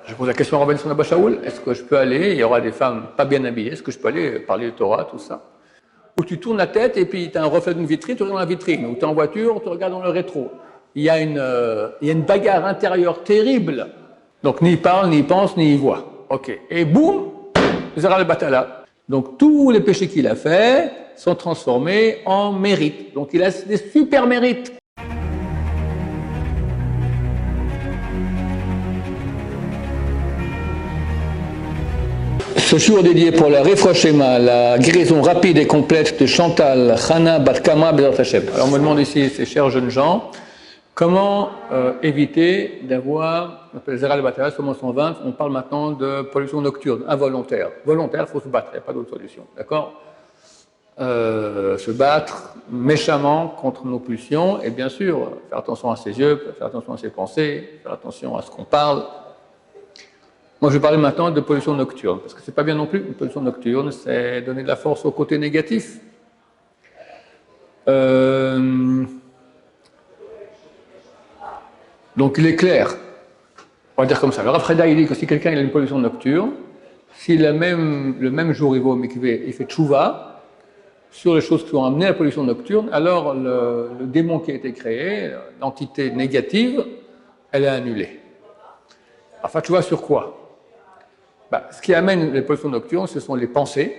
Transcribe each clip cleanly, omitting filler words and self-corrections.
Je pose la question à Rabbi Nosson Abba Shaul, est-ce que je peux aller, il y aura des femmes pas bien habillées, est-ce que je peux aller parler de Torah, tout ça? Ou tu tournes la tête et puis tu as un reflet d'une vitrine, tu regardes dans la vitrine, ou tu es en voiture, tu regardes dans le rétro. Il y a une bagarre intérieure terrible. Donc ni il parle, ni il pense, ni il voit. Ok. Et boum, Zera le Batala. Donc tous les péchés qu'il a faits sont transformés en mérites. Donc il a des super mérites. Ce jour dédié pour la Refroshema, la guérison rapide et complète de Chantal, Chana, Batkama, Bezrat Hashem. Alors on me demande ici, ces chers jeunes gens, comment éviter d'avoir, on appelle Zera le Batala, Sommation 120, on parle maintenant de pollution nocturne, involontaire. Volontaire, il faut se battre, il n'y a pas d'autre solution, d'accord? Se battre méchamment contre nos pulsions, et bien sûr, faire attention à ses yeux, faire attention à ses pensées, faire attention à ce qu'on parle. Moi, je vais parler maintenant de pollution nocturne, parce que c'est pas bien non plus. Une pollution nocturne, c'est donner de la force au côté négatif. Donc, il est clair, on va dire comme ça. Le Rav Freda, il dit que si quelqu'un a une pollution nocturne, si le même jour il va au mikvé, il fait tchouva sur les choses qui ont amené à la pollution nocturne, alors le démon qui a été créé, l'entité négative, elle est annulée. Enfin, tchouva sur quoi? Ce qui amène les pollutions nocturnes, ce sont les pensées,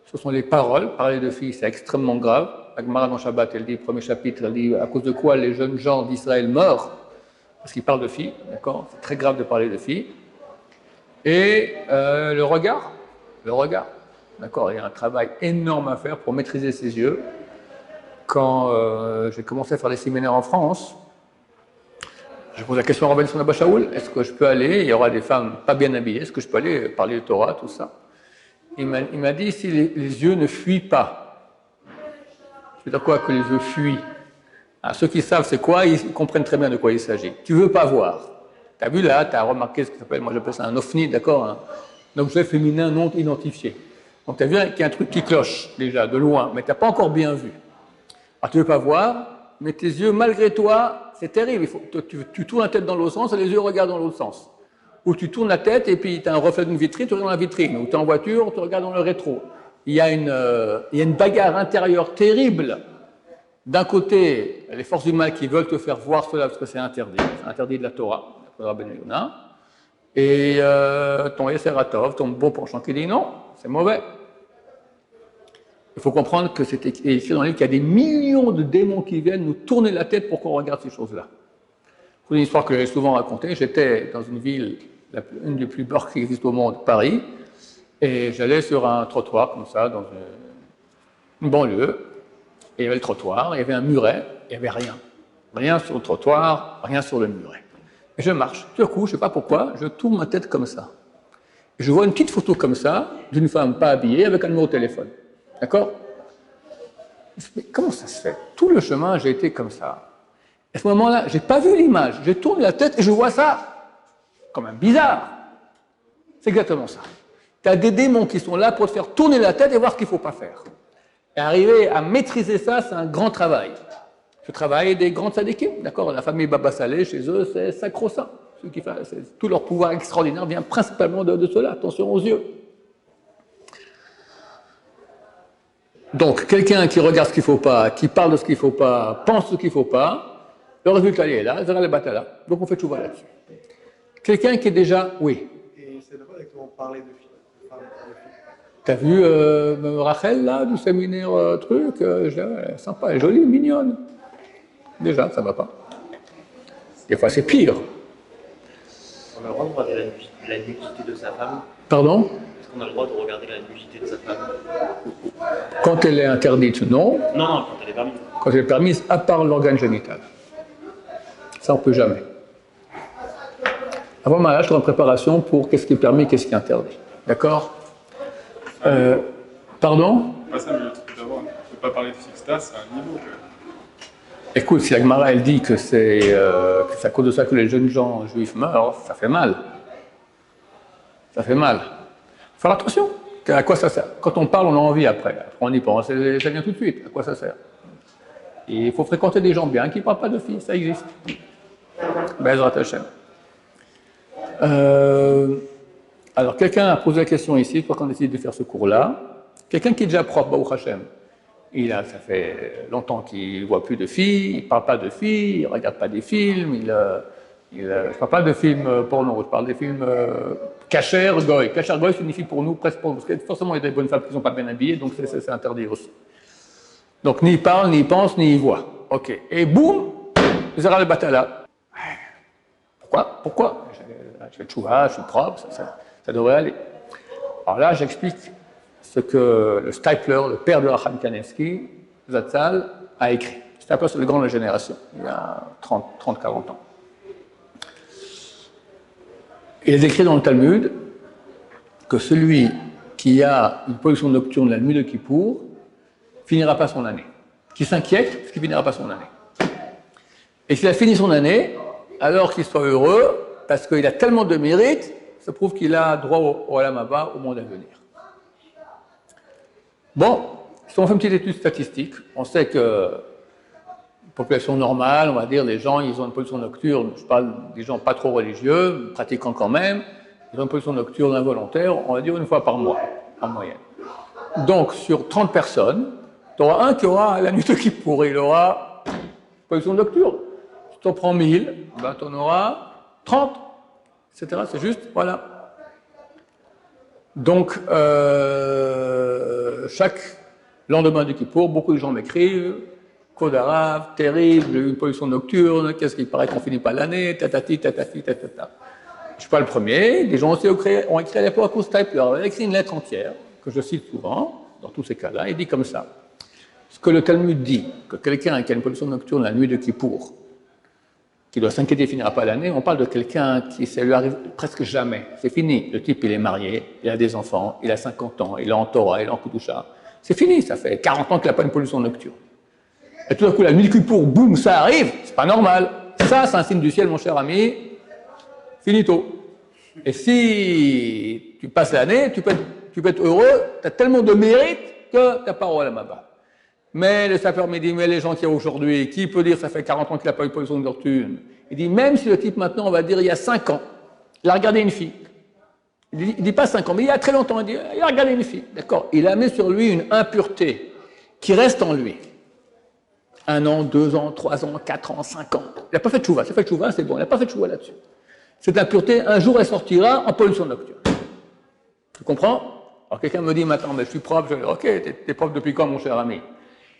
ce sont les paroles. Parler de filles, c'est extrêmement grave. La Gemara dans Shabbat, elle dit, premier chapitre, elle dit à cause de quoi les jeunes gens d'Israël meurent, parce qu'ils parlent de filles, d'accord? C'est très grave de parler de filles. Et le regard, d'accord? Il y a un travail énorme à faire pour maîtriser ses yeux. Quand j'ai commencé à faire des séminaires en France, je pose la question à Rabbi Nosson Abba Shaul, est-ce que je peux aller, il y aura des femmes pas bien habillées, est-ce que je peux aller parler de Torah, tout ça? Il m'a dit, si les yeux ne fuient pas, c'est à dire quoi que les yeux fuient? Alors, ceux qui savent c'est quoi, ils comprennent très bien de quoi il s'agit. Tu veux pas voir. Tu as vu là, tu as remarqué ce qui s'appelle, moi j'appelle ça un ovni, d'accord, un objet féminin non identifié. Donc tu as vu qu'il y a un truc qui cloche déjà, de loin, mais tu n'as pas encore bien vu. Alors tu veux pas voir, mais tes yeux, malgré toi, c'est terrible. Tu tournes la tête dans l'autre sens et les yeux regardent dans l'autre sens. Ou tu tournes la tête et puis tu as un reflet d'une vitrine, tu regardes dans la vitrine. Ou tu es en voiture, tu regardes dans le rétro. Il y a une bagarre intérieure terrible. D'un côté, les forces du mal qui veulent te faire voir cela parce que c'est interdit de la Torah, et ton Yeseratov, ton bon penchant qui dit non, c'est mauvais. Il faut comprendre que c'est écrit dans le livre qu'il y a des millions de démons qui viennent nous tourner la tête pour qu'on regarde ces choses-là. C'est une histoire que j'ai souvent racontée. J'étais dans une ville, une des plus belles qui existe au monde, Paris, et j'allais sur un trottoir comme ça, dans une banlieue, et il y avait le trottoir, il y avait un muret, il n'y avait rien. Rien sur le trottoir, rien sur le muret. Et je marche. Tout à coup, je ne sais pas pourquoi, je tourne ma tête comme ça. Et je vois une petite photo comme ça, d'une femme pas habillée, avec un numéro de téléphone. D'accord? Mais comment ça se fait? Tout le chemin, j'ai été comme ça. À ce moment-là, je n'ai pas vu l'image. Je tourne la tête et je vois ça. Quand même bizarre. C'est exactement ça. Tu as des démons qui sont là pour te faire tourner la tête et voir ce qu'il ne faut pas faire. Et arriver à maîtriser ça, c'est un grand travail. Ce travail des grands tzadikim, d'accord? La famille Baba Saleh, chez eux, c'est sacro-saint. Tout leur pouvoir extraordinaire vient principalement de cela. Attention aux yeux. Donc, quelqu'un qui regarde ce qu'il ne faut pas, qui parle de ce qu'il ne faut pas, pense ce qu'il ne faut pas, le résultat il est là, Zera le Batala. Donc, on fait tchouva là-dessus. Quelqu'un qui est déjà, oui. Et c'est de quoi exactement parler de filles? T'as vu Rachel, là, du séminaire truc, elle est sympa, elle est jolie, mignonne. Déjà, ça ne va pas. Des fois, c'est pire. On a le droit de regarder la nudité de sa femme? Pardon? Est-ce qu'on a le droit de regarder la nudité de sa femme? Quand elle est interdite, non. Non, quand elle est permise. Quand elle est permise, à part l'organe génital. Ça, on ne peut jamais. Avant le mariage, tu es en préparation pour qu'est-ce qui est permis, qu'est-ce qui est interdit. D'accord? Pardon? Pas ça, mais le truc d'abord, on ne peut pas parler de Sixta, c'est un niveau. Écoute, si la Gemara, elle dit que c'est à cause de ça que les jeunes gens juifs meurent, ça fait mal. Ça fait mal. Faut faire attention. À quoi ça sert? Quand on parle, on a envie après. Après on y pense, ça vient tout de suite. À quoi ça sert? Et il faut fréquenter des gens bien qui ne parlent pas de filles, ça existe. Bezrat Hashem. Alors, quelqu'un a posé la question ici, quand on décide de faire ce cours-là. Quelqu'un qui est déjà propre, Baruch Hashem. Ça fait longtemps qu'il ne voit plus de filles, il ne parle pas de filles, il ne regarde pas des films, je ne parle pas de films porno, je parle des films kasher goy. Kasher goy signifie pour nous presque pour nous, parce que forcément il y a des bonnes femmes qui ne sont pas bien habillées, donc c'est interdit aussi. Donc ni il parle, ni il pense, ni il voit. Ok. Et boum, Zera le Batala. Pourquoi je fais tchouva, je suis propre, ça devrait aller. Alors là, j'explique ce que le Stipler, le père de Racham Kanevsky, Zatzal, a écrit. Stipler, c'est le grand de la génération, il y a 30-40 ans. Il est écrit dans le Talmud que celui qui a une pollution nocturne la nuit de Kippour finira pas son année. Qui s'inquiète, parce qu'il finira pas son année. Et s'il a fini son année, alors qu'il soit heureux, parce qu'il a tellement de mérite, ça prouve qu'il a droit au Olam Haba, au monde à venir. Bon, si on fait une petite étude statistique, on sait que population normale, on va dire, les gens, ils ont une pollution nocturne, je parle des gens pas trop religieux, pratiquants quand même, ils ont une pollution nocturne involontaire, on va dire une fois par mois, en moyenne. Donc, sur 30 personnes, tu auras un qui aura la nuit de Kippour, il aura pollution nocturne. Si tu en prends 1000, ben, tu en auras 30, etc. C'est juste, voilà. Donc, chaque lendemain du Kippour, beaucoup de gens m'écrivent, Kodarav, terrible, une pollution nocturne, qu'est-ce qu'il paraît qu'on finit pas l'année, tatati, tatati, tatata. Je ne suis pas le premier, des gens aussi ont écrit à l'époque au Stipler, il a écrit une lettre entière, que je cite souvent, dans tous ces cas-là, il dit comme ça. Ce que le Talmud dit, que quelqu'un qui a une pollution nocturne la nuit de Kippour, qui doit s'inquiéter, finira pas l'année, on parle de quelqu'un qui, ça lui arrive presque jamais. C'est fini. Le type, il est marié, il a des enfants, il a 50 ans, il est en Torah, il est en Kudusha. C'est fini, ça fait 40 ans qu'il n'a pas une pollution nocturne. Et tout d'un coup, la nuit de Kippour, boum, ça arrive, c'est pas normal. Ça, c'est un signe du ciel, mon cher ami. Finito. Et si tu passes l'année, tu peux être heureux, tu as tellement de mérite que tu n'as pas Olam Haba. Mais le sapeur me dit, mais les gens qu'il y a aujourd'hui, qui peut dire ça fait 40 ans qu'il n'a pas eu de pollution nocturne? Il dit, même si le type maintenant, on va dire, il y a 5 ans, il a regardé une fille. Il dit pas 5 ans, mais il y a très longtemps, il a regardé une fille. D'accord? Il a mis sur lui une impureté qui reste en lui. 1 an, 2 ans, 3 ans, 4 ans, 5 ans. Il n'a pas fait de tchouva. C'est fait de tchouva, c'est bon. Il n'a pas fait de tchouva là-dessus. Cette impureté, un jour, elle sortira en pollution nocturne. Tu comprends? Alors quelqu'un me dit maintenant, mais je suis propre. Je dis, ok, t'es propre depuis quand, mon cher ami?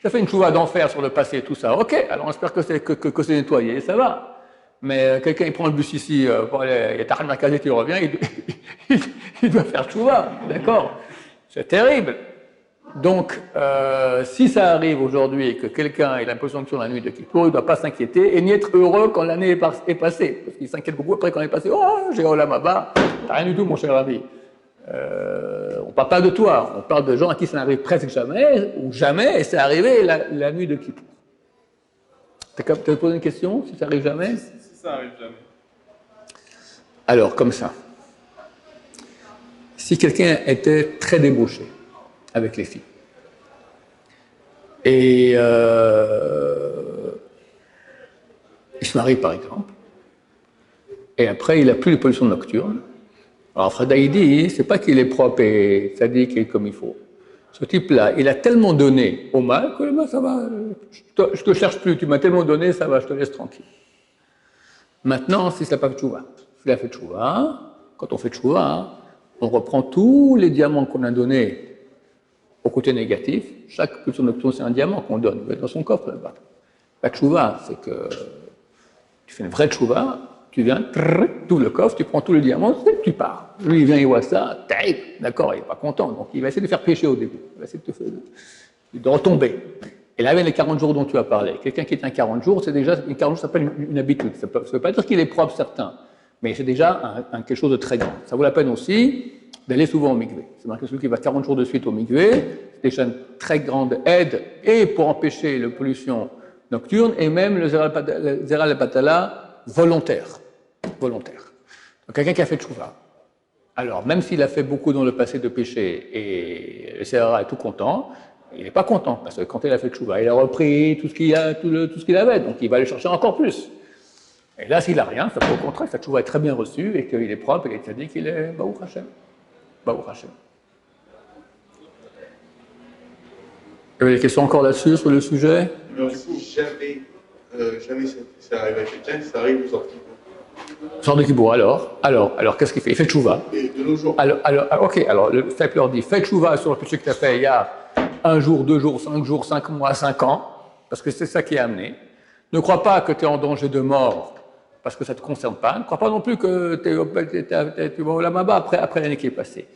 Ça fait une tchouva d'enfer sur le passé, tout ça. Ok, alors on espère que c'est nettoyé, ça va. Mais quelqu'un, il prend le bus ici, pour aller, il y a Tahar Merkazet, il revient, il doit faire tchouva. D'accord? C'est terrible. Donc, si ça arrive aujourd'hui et que quelqu'un a l'impression que sur la nuit de Kippour, il ne doit pas s'inquiéter et ni être heureux quand l'année est passée. Parce qu'il s'inquiète beaucoup après quand elle est passée. Oh, j'ai Olam Haba. T'as rien du tout, mon cher ami. On ne parle pas de toi, on parle de gens à qui ça n'arrive presque jamais, ou jamais, et c'est arrivé la nuit de Kippour. Tu as posé une question, si ça arrive jamais? Si ça arrive jamais. Alors, comme ça. Si quelqu'un était très débauché avec les filles, et il se marie par exemple, et après il n'a plus de pollution nocturne. Alors Freda il dit, c'est pas qu'il est propre et sadique qu'il est comme il faut. Ce type-là, il a tellement donné au mal que ben, ça va, je te cherche plus, tu m'as tellement donné, ça va, je te laisse tranquille. Maintenant, si ça n'a pas fait tchouva, s'il a fait tchouva, quand on fait tchouva, on reprend tous les diamants qu'on a donnés au côté négatif. Chaque pulsion nocturne, c'est un diamant qu'on donne, il va être dans son coffre là-bas. La tchouva, c'est que tu fais une vraie tchouva, tu viens, tu ouvres le coffre, tu prends tous les diamants, tu pars. Lui, il vient, il voit ça, d'accord, il n'est pas content, donc il va essayer de faire pécher au début, il va essayer de retomber. Et là, avec les 40 jours dont tu as parlé, quelqu'un qui est un 40 jours, c'est déjà, une 40 jours, ça s'appelle une habitude. Ça ne veut pas dire qu'il est propre, certain, mais c'est déjà quelque chose de très grand. Ça vaut la peine aussi d'aller souvent au mikvé. C'est marqué celui qui va 40 jours de suite au mikvé, c'est déjà une très grande aide, et pour empêcher la pollution nocturne, et même le Zera al-Batala volontaire. Donc quelqu'un qui a fait tchouva. Alors, même s'il a fait beaucoup dans le passé de péché, et le Zera est tout content, il n'est pas content, parce que quand il a fait tchouva, il a repris tout ce qu'il avait, donc il va aller chercher encore plus. Et là, s'il n'a rien, ça peut au contraire, sa tchouva est très bien reçue et qu'il est propre et qu'il a dit qu'il est Baruch Hashem. Baruch Hashem. Il y avait des questions encore là-dessus, sur le sujet? Alors, si jamais ça arrive à quelqu'un, ça arrive aux sorties. Sort de Kippour, alors, qu'est-ce qu'il fait? Il fait tchouva. Et de nos jours. Alors, le Seigneur leur dit, fais tchouva sur le péché que tu as fait il y a 1 jour, 2 jours, 5 mois, 5 ans, parce que c'est ça qui est amené. Ne crois pas que tu es en danger de mort, parce que ça ne te concerne pas. Ne crois pas non plus que tu vas au Lamaba après l'année qui est passée.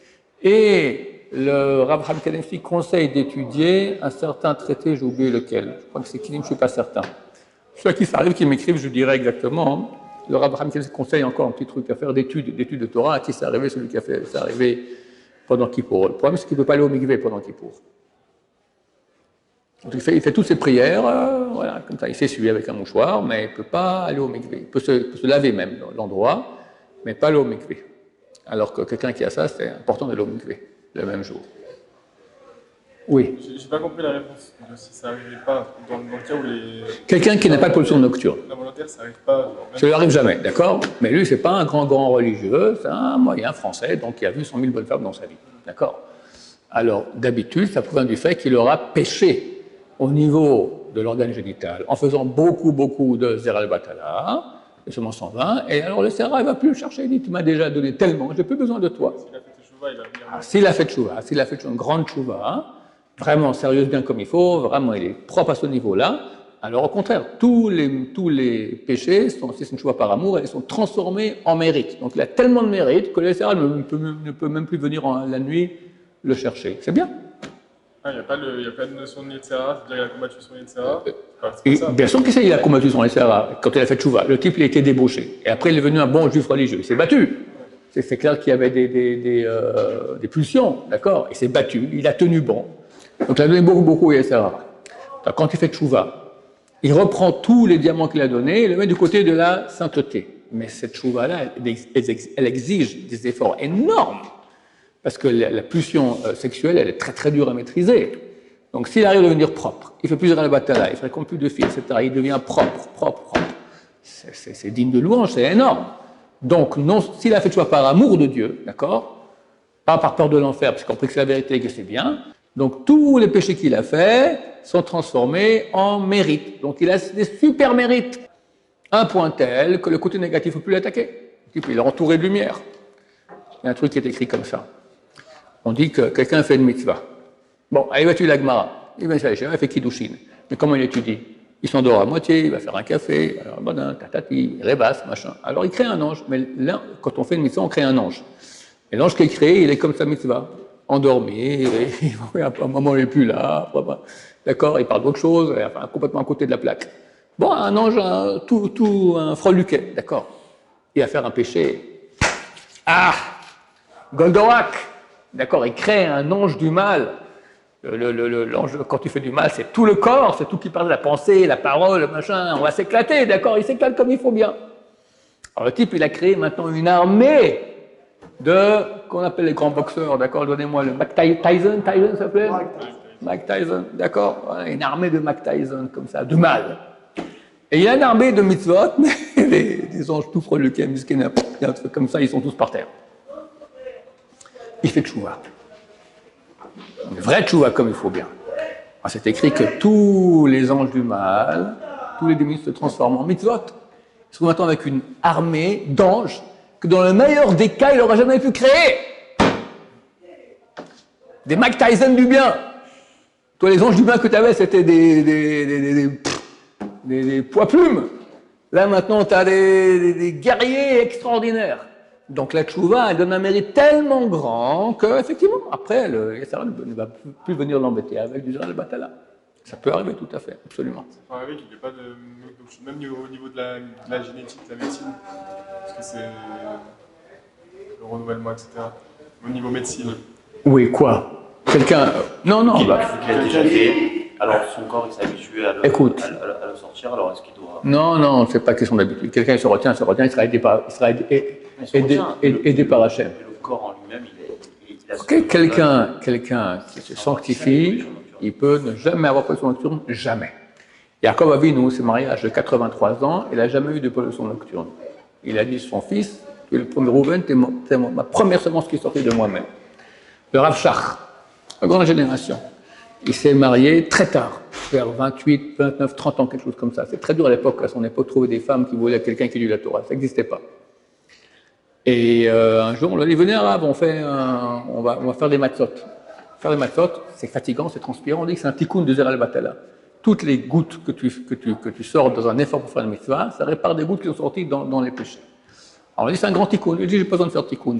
Et le Rav Chaim Kanievski conseille d'étudier un certain traité, j'ai oublié lequel. Je crois que c'est Kilim, je ne suis pas certain. Ceux qui s'arrivent, qui m'écrivent, je dirais exactement. Le Rav Chaim Kanievski conseille encore un petit truc à faire d'études de Torah. À qui c'est arrivé? Celui qui a fait, c'est arrivé pendant Kippour. Le problème, c'est qu'il ne peut pas aller au mikvé pendant Kippour. Donc, il fait toutes ses prières, voilà, comme ça, il s'essuie avec un mouchoir, mais il ne peut pas aller au mikvé. Il peut se laver même dans l'endroit, mais pas aller au mikvé. Alors que quelqu'un qui a ça, c'est important d'aller au mikvé le même jour. Oui. Je n'ai pas compris la réponse. Si ça n'arrivait pas, dans le cas où les. Quelqu'un qui n'a pas de pollution nocturne. La volontaire, ça n'arrive pas. Ça ne lui arrive jamais, d'accord? Mais lui, ce n'est pas un grand religieux, c'est un moyen français, donc il a vu 100 000 bonnes femmes dans sa vie, d'accord? Alors, d'habitude, ça provient du fait qu'il aura péché au niveau de l'organe génital, en faisant beaucoup de Zera al-Batala, de semence 120, et alors le Zera, il ne va plus le chercher, il dit, tu m'as déjà donné tellement, je n'ai plus besoin de toi. S'il a fait tchouva, s'il a fait une grande tchouva, vraiment sérieuse, bien comme il faut, vraiment il est propre à ce niveau-là, alors au contraire, tous les péchés, si c'est une tchouva par amour, ils sont transformés en mérite. Donc il a tellement de mérite que le Zera ne peut même plus venir la nuit le chercher. C'est bien. Il n'y a pas de notion de Yetzera, c'est-à-dire qu'il a combattu son Yetzera. Bien sûr qu'il a combattu son Yetzera quand il a fait tchouva. Le type, il a été débauché. Et après, il est devenu un bon juif religieux. Il s'est battu. C'est clair qu'il y avait des pulsions, d'accord? Il s'est battu, il a tenu bon. Donc il a donné beaucoup au Yetzera. Quand il fait tchouva, il reprend tous les diamants qu'il a donnés et le met du côté de la sainteté. Mais cette tchouva-là, elle exige des efforts énormes. Parce que la pulsion sexuelle, elle est très dure à maîtriser. Donc s'il arrive à devenir propre, il fait plusieurs al-batala, il fréquente plus de filles, etc., il devient propre. C'est digne de louange, c'est énorme. Donc non, s'il a fait choix par amour de Dieu, d'accord, pas par peur de l'enfer, parce qu'il a compris que c'est la vérité et que c'est bien, donc tous les péchés qu'il a faits sont transformés en mérite. Donc il a des super mérites. Un point tel que le côté négatif ne peut plus l'attaquer. Il est entouré de lumière. Il y a un truc qui est écrit comme ça. On dit que quelqu'un fait une mitzvah. Bon, il va étudier la Gemara. Il va faire il fait Kiddushin. Mais comment il étudie? Il s'endort à moitié, il va faire un café, alors bon, tatati, il rêbasse, machin. Alors il crée un ange. Mais là, quand on fait une mitzvah, on crée un ange. Et l'ange qui est créé, il est comme sa mitzvah. Endormi, à un moment il n'est plus là, d'accord, il parle d'autre chose, enfin, complètement à côté de la plaque. Bon, un ange, un freluquet, d'accord. Il va faire un péché. Ah, Goldorak. D'accord, il crée un ange du mal. L'ange, quand tu fais du mal, c'est tout le corps, c'est tout qui parle de la pensée, la parole, le machin. On va s'éclater, d'accord, il s'éclate comme il faut bien. Alors le type, il a créé maintenant une armée qu'on appelle les grands boxeurs, d'accord, donnez-moi le Mike Tyson, ça s'appelait Mike Tyson, d'accord, voilà, une armée de Mike Tyson, comme ça, de mal. Et il y a une armée de mitzvot, mais des anges tout freluqués, miskin, comme ça, ils sont tous par terre. Il fait tchouva. Une vraie tchouva comme il faut bien. Alors, c'est écrit que tous les anges du mal, tous les démons se transforment en mitzvot. Ils se trouvent maintenant avec une armée d'anges que dans le meilleur des cas, il n'aura jamais pu créer. Des Mike Tyson du bien. Toi, les anges du bien que tu avais, c'était des poids-plumes. Là, maintenant, tu as des guerriers extraordinaires. Donc la tchouva, elle donne un mérite tellement grand qu'effectivement, après, le Yetzirah ne va plus venir l'embêter avec du Zera al-Batala. Ça peut arriver tout à fait, absolument. Ça peut arriver qu'il n'y ait pas de. Même au niveau de la génétique, de la médecine, parce que c'est le renouvellement, etc. Au niveau médecine. Oui, quoi? Quelqu'un. Non. Il a déjà fait, alors son corps il s'est habitué à le sortir, alors est-ce qu'il doit. Non, c'est pas question d'habitude. Quelqu'un il se retient, il sera aidé par Hachem. Le corps en lui-même, il a. Ok, quelqu'un qui se sanctifie, il peut ne jamais avoir pression nocturne, jamais. Yaakov Avinu s'est marié à l'âge de 83 ans, il n'a jamais eu de pollution nocturne. Il a dit à son fils que le premier Rouven, c'est ma première semence qui est sortie de moi-même. Le Rav Shach, la grande génération, il s'est marié très tard, vers 28, 29, 30 ans, quelque chose comme ça. C'est très dur à l'époque, à son époque, de trouver des femmes qui voulaient quelqu'un qui lit la Torah. Ça n'existait pas. Et un jour, on lui a dit, venez Rav, on va faire des matzot. Faire des matzot, c'est fatigant, c'est transpirant. On dit que c'est un tikkun de Zer al-Batala. Toutes les gouttes que tu sors dans un effort pour faire une mitzvah, ça répare des gouttes qui sont sorties dans les péchés. Alors on dit c'est un grand tikkun. Il dit j'ai pas besoin de faire tikkun.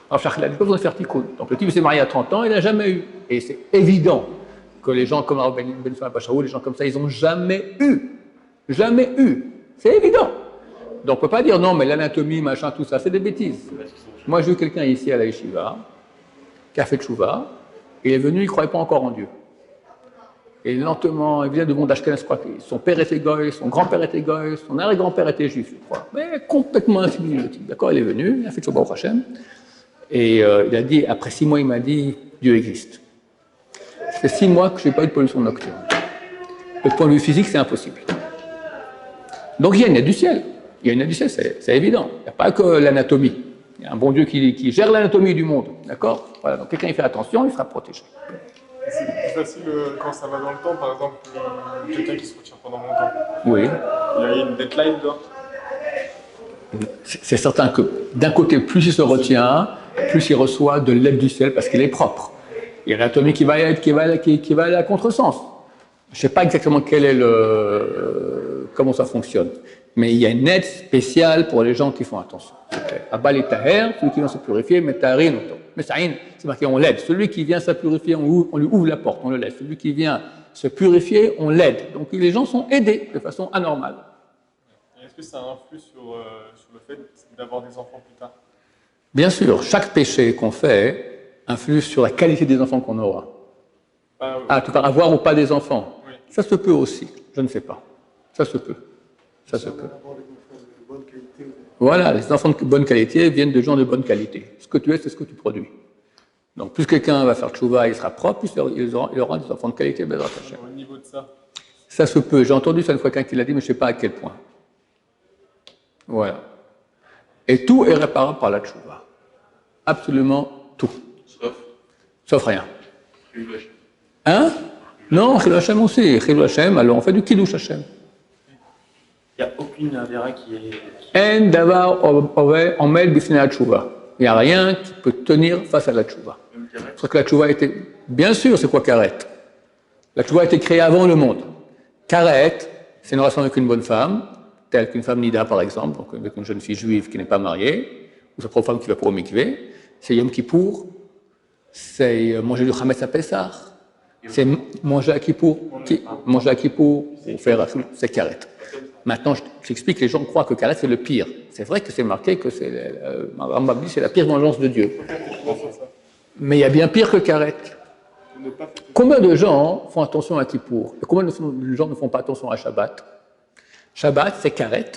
Alors Shach il a dit pas besoin de faire tikkun. Donc le type s'est marié à 30 ans, il n'a jamais eu. Et c'est évident que les gens comme Rav Ben Sulayman Bachaoul, les gens comme ça, ils n'ont jamais eu. Jamais eu. C'est évident. Donc on ne peut pas dire non, mais l'anatomie, machin, tout ça, c'est des bêtises. Moi j'ai eu quelqu'un ici à la Yeshiva qui a fait tchouva, et il est venu, il ne croyait pas encore en Dieu. Et lentement, il vient du monde d'Ashkenaz, je crois que son père était goy, son grand-père était goy, son arrière-grand-père était juif, je crois. Mais complètement infini le type. D'accord, il est venu, il a fait tchouva au Hachem, et il a dit, après 6 mois, il m'a dit, Dieu existe. Ça fait 6 mois que je n'ai pas eu de pollution nocturne. Le point de vue physique, c'est impossible. Donc il y a une aide du ciel. Il y a une aide du ciel, c'est évident. Il n'y a pas que l'anatomie. Il y a un bon Dieu qui gère l'anatomie du monde. D'accord? Voilà, donc quelqu'un il fait attention, il sera protégé. C'est plus facile quand ça va dans le temps, par exemple, quelqu'un qui se retire pendant longtemps. Oui. Il y a une deadline là. C'est certain que d'un côté, plus il se retient, plus il reçoit de l'aide du ciel parce qu'il est propre. Il y a l'anatomie qui va aller à contresens. Je ne sais pas exactement comment ça fonctionne, mais il y a une aide spéciale pour les gens qui font attention. Abal et Taher, celui qui vient se purifier, mais Taharin, mais Saïn, c'est marqué on l'aide. Celui qui vient se purifier, on lui ouvre la porte, on le laisse. Celui qui vient se purifier, on l'aide. Donc les gens sont aidés de façon anormale. Est-ce que ça influe sur le fait d'avoir des enfants plus tard? Bien sûr, chaque péché qu'on fait influe sur la qualité des enfants qu'on aura. Ah, tu vas avoir ou pas des enfants? Oui. Ça se peut aussi, je ne sais pas. Ça se peut. Ça se peut. Voilà, les enfants de bonne qualité viennent de gens de bonne qualité. Ce que tu es, c'est ce que tu produis. Donc, plus quelqu'un va faire tchouva, il sera propre, plus il aura des enfants de qualité. Au niveau de ça? Ça se peut. J'ai entendu ça une fois quelqu'un qui l'a dit, mais je ne sais pas à quel point. Voilà. Et tout est réparable par la tchouva. Absolument tout. Sauf rien. Hein? Non, Chilou Hashem aussi. Chilou Hashem, alors on fait du Kiddush Hashem. Il n'y a aucune avéra qui est... En davar omel bifnei ha-tchouva. Il n'y a rien qui peut tenir face à la tchouva. Parce que la tchouva était... Bien sûr, c'est quoi karet? La tchouva a été créée avant le monde. Karet, c'est une relation avec une bonne femme, telle qu'une femme nida par exemple, donc avec une jeune fille juive qui n'est pas mariée, ou sa propre femme qui va pour au mikvé. C'est Yom Kippour, c'est manger du Hametz à Pessah, c'est manger à Kippour, ou faire c'est karet. Maintenant, je t'explique, les gens croient que karet c'est le pire. C'est vrai que c'est marqué que c'est la pire vengeance de Dieu. Mais il y a bien pire que karet. Combien de gens font attention à Kippour? Et combien de gens ne font pas attention à Shabbat? Shabbat, c'est karet,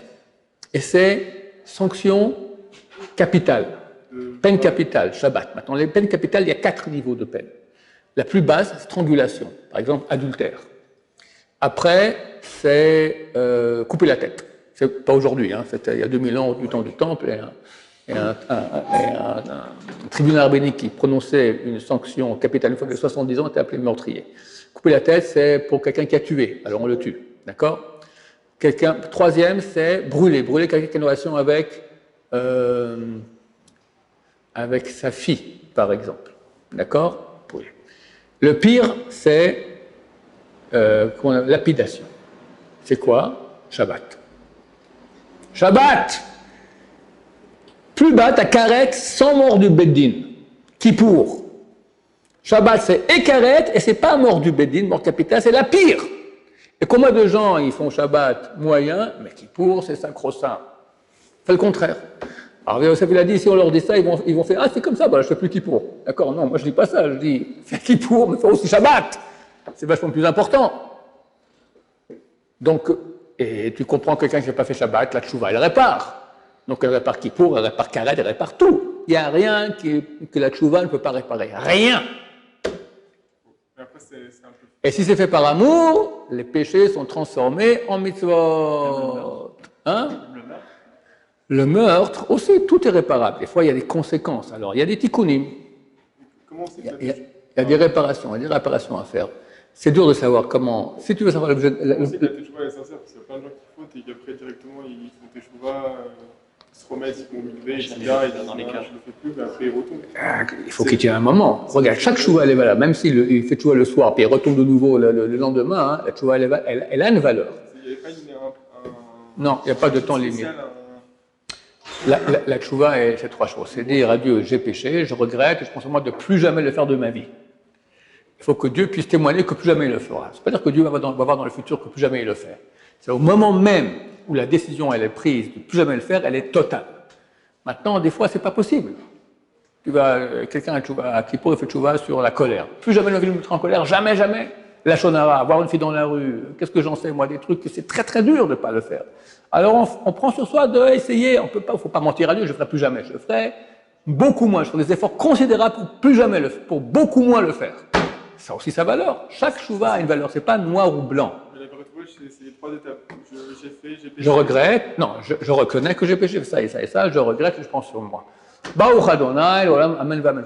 et c'est sanction capitale. Peine capitale, Shabbat. Maintenant, les peines capitales, il y a 4 niveaux de peine. La plus basse, c'est strangulation, par exemple adultère. Après, c'est couper la tête. C'est pas aujourd'hui, hein, c'était il y a 2000 ans, du temps du Temple, et un tribunal rabbinique qui prononçait une sanction capitale une fois que 70 ans était appelé meurtrier. Couper la tête, c'est pour quelqu'un qui a tué, alors on le tue, d'accord? Troisième, c'est brûler. Brûler quelqu'un qui a une relation avec sa fille, par exemple. D'accord? Brûler. Le pire, c'est lapidation. C'est quoi? Shabbat. Shabbat! Plus bas, t'as karet sans mort du beddin. Kippour. Shabbat, c'est et karet, et c'est pas mort du beddin, mort capitale, c'est la pire. Et combien de gens ils font Shabbat moyen, mais Kippour, c'est sacro-saint. Fait le contraire. Alors, Yosef, il a dit, si on leur dit ça, ils vont faire, ah, c'est comme ça, bah, je fais plus Kippour. D'accord? Non, moi je dis pas ça, je dis, fais Kippour, mais fais aussi Shabbat. C'est vachement plus important. Donc, et tu comprends que quelqu'un qui n'a pas fait Shabbat, la tchouva, elle répare. Donc, elle répare Kippour, elle répare Karet, elle répare tout. Il n'y a rien que la tchouva ne peut pas réparer. Rien. Mais après, c'est un peu... Et si c'est fait par amour, les péchés sont transformés en mitzvot. Hein? Le meurtre, aussi, tout est réparable. Des fois, il y a des conséquences. Alors, il y a des tikkunim. Il y a des réparations à faire. C'est dur de savoir comment. Si tu veux savoir l'objet. On sait que la teshuva est sincère, parce qu'il y a plein de gens qui font et qu'après, directement, ils font teshuva, ils se remettent, ils font mikvé, etc. Ils disent, dans les cas, je ne le fais plus, mais après, ils retombent. Il faut qu'il y ait un moment. Regarde, chaque teshuva, elle est valable. Même s'il fait teshuva le soir, puis il retombe de nouveau le lendemain, hein, la teshuva, elle a une valeur. Il n'y avait pas non, il n'y a pas de temps limite. La teshuva, c'est trois choses. C'est dire à Dieu, j'ai péché, je regrette, et je pense à moi de plus jamais le faire de ma vie. Il faut que Dieu puisse témoigner que plus jamais il le fera. Ça ne veut pas dire que Dieu va voir dans le futur que plus jamais il le fait. C'est au moment même où la décision elle est prise de plus jamais le faire, elle est totale. Maintenant, des fois, c'est pas possible. Quelqu'un qui pourrait faire teshuva sur la colère. Plus jamais il ne me mettre en colère, jamais, jamais. La shonara, voir une fille dans la rue, qu'est-ce que j'en sais, moi, des trucs que c'est très très dur de ne pas le faire. Alors on prend sur soi d'essayer, il ne faut pas mentir à Dieu, je ne le ferai plus jamais, je le ferai beaucoup moins, je ferai des efforts considérables pour plus jamais pour beaucoup moins le faire. Ça a aussi sa valeur. Chaque teshuva a une valeur, c'est pas noir ou blanc. Mais la teshuva, c'est les trois étapes. J'ai péché. Je regrette, non, je reconnais que j'ai péché, ça et ça et ça, je regrette et je prends sur moi. Baruch Adonai, Olam, Amen, Amen.